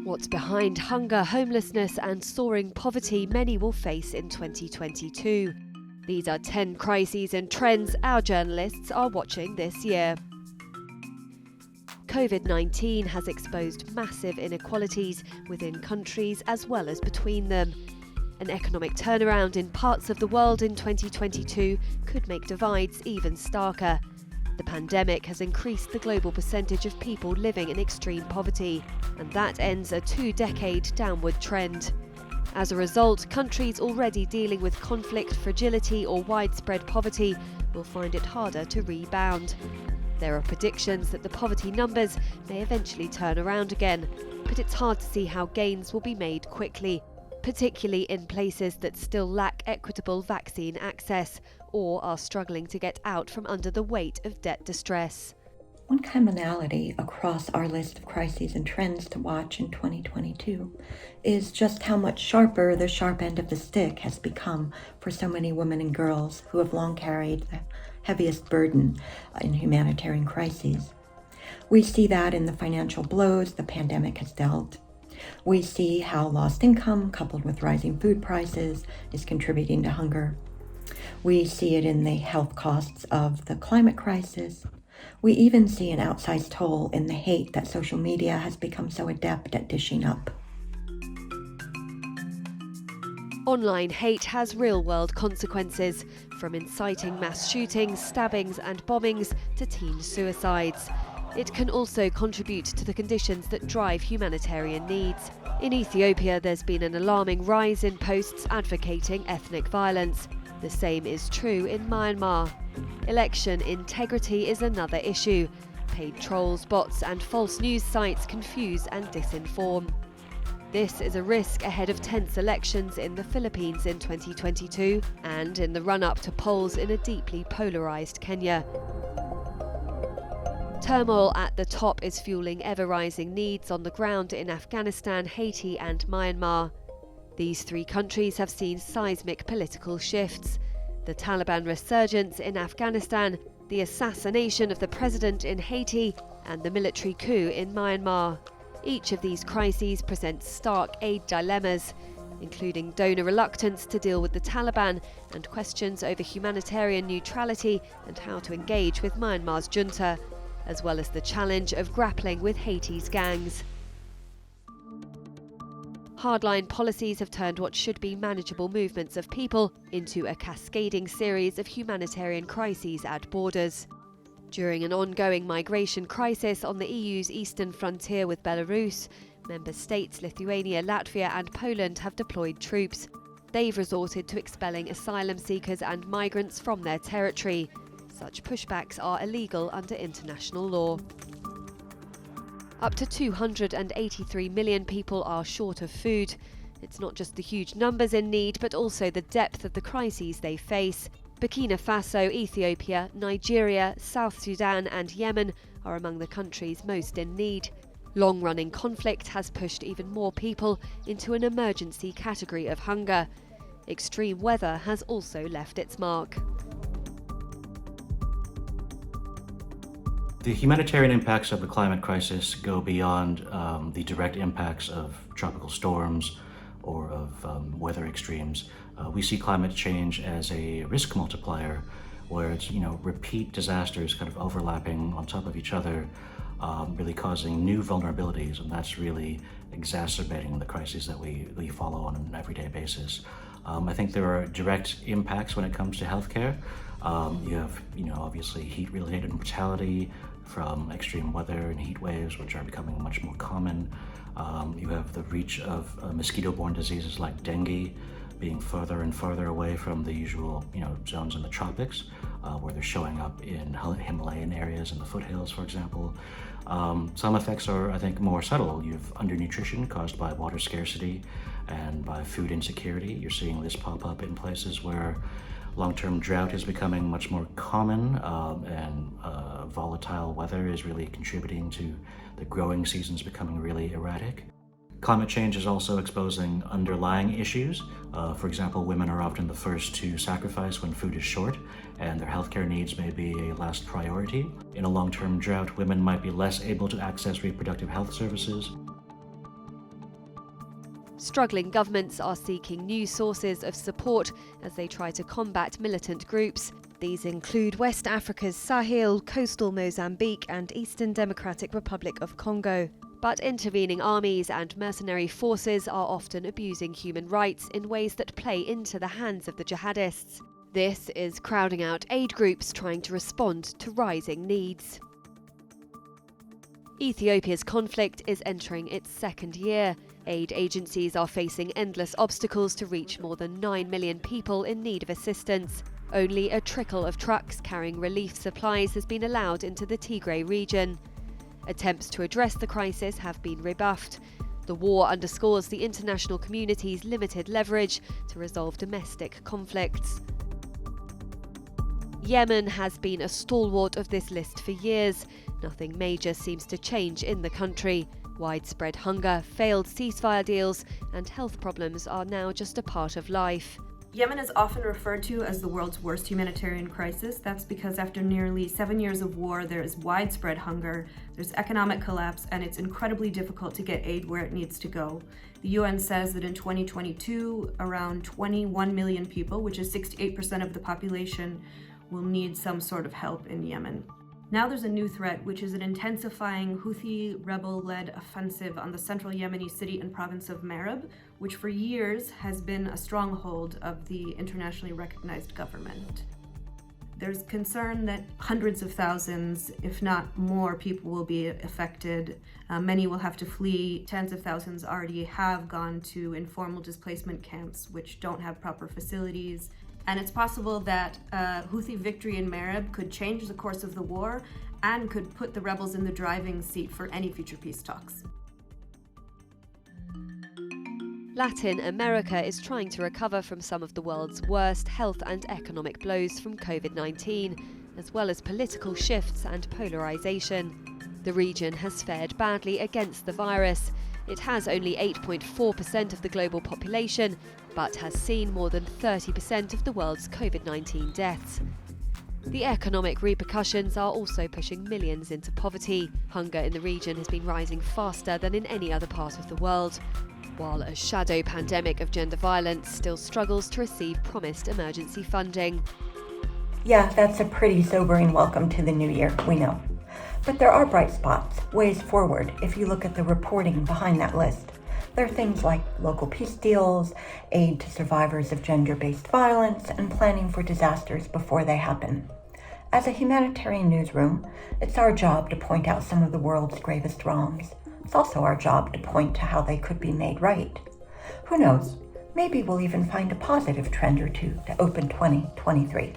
What's behind hunger, homelessness and soaring poverty many will face in 2022? These are 10 crises and trends our journalists are watching this year. COVID-19 has exposed massive inequalities within countries as well as between them. An economic turnaround in parts of the world in 2022 could make divides even starker. The pandemic has increased the global percentage of people living in extreme poverty, and that ends a 2-decade downward trend. As a result, countries already dealing with conflict, fragility or widespread poverty will find it harder to rebound. There are predictions that the poverty numbers may eventually turn around again, but it's hard to see how gains will be made quickly, particularly in places that still lack equitable vaccine access or are struggling to get out from under the weight of debt distress. One commonality across our list of crises and trends to watch in 2022 is just how much sharper the sharp end of the stick has become for so many women and girls who have long carried the heaviest burden in humanitarian crises. We see that in the financial blows the pandemic has dealt. We see how lost income, coupled with rising food prices, is contributing to hunger. We see it in the health costs of the climate crisis. We even see an outsized toll in the hate that social media has become so adept at dishing up. Online hate has real-world consequences, from inciting mass shootings, stabbings and bombings to teen suicides. It can also contribute to the conditions that drive humanitarian needs. In Ethiopia, there's been an alarming rise in posts advocating ethnic violence. The same is true in Myanmar. Election integrity is another issue. Paid trolls, bots and false news sites confuse and disinform. This is a risk ahead of tense elections in the Philippines in 2022 and in the run-up to polls in a deeply polarised Kenya. Turmoil at the top is fueling ever-rising needs on the ground in Afghanistan, Haiti and Myanmar. These 3 countries have seen seismic political shifts. The Taliban resurgence in Afghanistan, the assassination of the president in Haiti, and the military coup in Myanmar. Each of these crises presents stark aid dilemmas, including donor reluctance to deal with the Taliban and questions over humanitarian neutrality and how to engage with Myanmar's junta, as well as the challenge of grappling with Haiti's gangs. Hardline policies have turned what should be manageable movements of people into a cascading series of humanitarian crises at borders. During an ongoing migration crisis on the EU's eastern frontier with Belarus, member states Lithuania, Latvia and Poland have deployed troops. They've resorted to expelling asylum seekers and migrants from their territory. Such pushbacks are illegal under international law. Up to 283 million people are short of food. It's not just the huge numbers in need, but also the depth of the crises they face. Burkina Faso, Ethiopia, Nigeria, South Sudan and Yemen are among the countries most in need. Long-running conflict has pushed even more people into an emergency category of hunger. Extreme weather has also left its mark. The humanitarian impacts of the climate crisis go beyond the direct impacts of tropical storms or of weather extremes. We see climate change as a risk multiplier, where it's repeat disasters kind of overlapping on top of each other, really causing new vulnerabilities, and that's really exacerbating the crises that we follow on an everyday basis. I think there are direct impacts when it comes to healthcare. You have, obviously heat-related mortality from extreme weather and heat waves, which are becoming much more common. You have the reach of mosquito-borne diseases like dengue being further and further away from the usual, zones in the tropics, where they're showing up in Himalayan areas and the foothills, for example. Some effects are, I think, more subtle. You have undernutrition caused by water scarcity and by food insecurity. You're seeing this pop up in places where long-term drought is becoming much more common, and volatile weather is really contributing to the growing seasons becoming really erratic. Climate change is also exposing underlying issues. For example, women are often the first to sacrifice when food is short, and their healthcare needs may be a last priority. In a long-term drought, women might be less able to access reproductive health services. Struggling governments are seeking new sources of support as they try to combat militant groups. These include West Africa's Sahel, coastal Mozambique, and Eastern Democratic Republic of Congo. But intervening armies and mercenary forces are often abusing human rights in ways that play into the hands of the jihadists. This is crowding out aid groups trying to respond to rising needs. Ethiopia's conflict is entering its second year. Aid agencies are facing endless obstacles to reach more than 9 million people in need of assistance. Only a trickle of trucks carrying relief supplies has been allowed into the Tigray region. Attempts to address the crisis have been rebuffed. The war underscores the international community's limited leverage to resolve domestic conflicts. Yemen has been a stalwart of this list for years. Nothing major seems to change in the country. Widespread hunger, failed ceasefire deals, and health problems are now just a part of life. Yemen is often referred to as the world's worst humanitarian crisis. That's because after nearly 7 years of war, there is widespread hunger, there's economic collapse, and it's incredibly difficult to get aid where it needs to go. The UN says that in 2022, around 21 million people, which is 68% of the population, will need some sort of help in Yemen. Now there's a new threat, which is an intensifying Houthi rebel-led offensive on the central Yemeni city and province of Marib, which for years has been a stronghold of the internationally recognized government. There's concern that hundreds of thousands, if not more, people will be affected. Many will have to flee. Tens of thousands already have gone to informal displacement camps, which don't have proper facilities. And it's possible that Houthi victory in Marib could change the course of the war and could put the rebels in the driving seat for any future peace talks. Latin America is trying to recover from some of the world's worst health and economic blows from COVID-19, as well as political shifts and polarization. The region has fared badly against the virus. It has only 8.4% of the global population, but has seen more than 30% of the world's COVID-19 deaths. The economic repercussions are also pushing millions into poverty. Hunger in the region has been rising faster than in any other part of the world, while a shadow pandemic of gender violence still struggles to receive promised emergency funding. Yeah, that's a pretty sobering welcome to the new year, we know. But there are bright spots, ways forward, if you look at the reporting behind that list. There are things like local peace deals, aid to survivors of gender-based violence, and planning for disasters before they happen. As a humanitarian newsroom, it's our job to point out some of the world's gravest wrongs. It's also our job to point to how they could be made right. Who knows, maybe we'll even find a positive trend or two to open 2023.